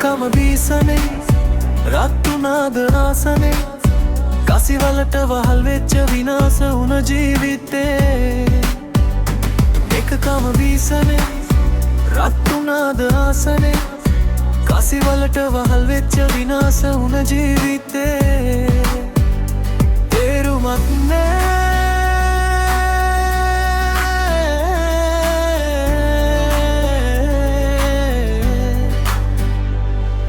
එකකම බීසනේ රත්තුනාද ආසනේ කසිවලට වහල් වෙච්ච විනාශ වුණ ජීවිතේ එකකම බීසනේ රත්තුනාද ආසනේ කසිවලට වහල් වෙච්ච විනාශ වුණ ජීවිතේ තේරුමක් නෑ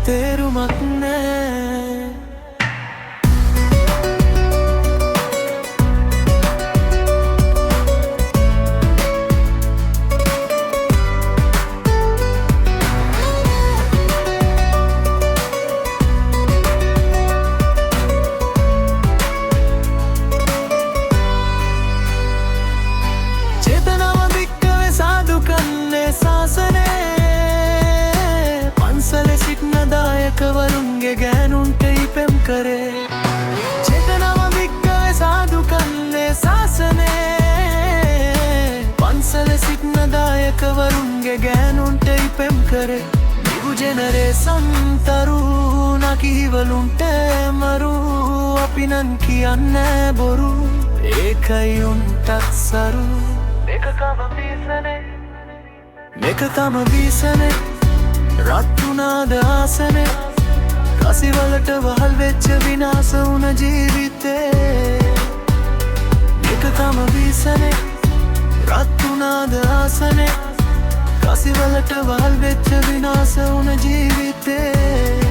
තේරුමක් නෑ චේතනාව වික්කවේ සාදු කන්නේ සාසනේ පන්සලේ සිටින දායකවරුන්ගේ ගෑනුන්ට ඉපෙම් කරේ චේතනාව වික්කවේ සාදු කන්නේ සාසනේ පන්සලේ සිටින දායකවරුන්ගේ ගෑනුන්ට ඉපෙම් කරේ නිවු ජෙනරේෂන් තරුණ කිහිවලුන්ට මරු අපි නන් කියන්නේ බොරු ඒකයි උන්ටත් සරු මේකකම බීසනේ රත්තුනාද ආසනේ කසිවලට වහල් වෙච්ච විනාශ වුණ ජීවිතේ මේකකම බීසනේ රත්තුනාද ආසනේ කසිවලට වහල් වෙච්ච විනාශ වුණ ජීවිතේ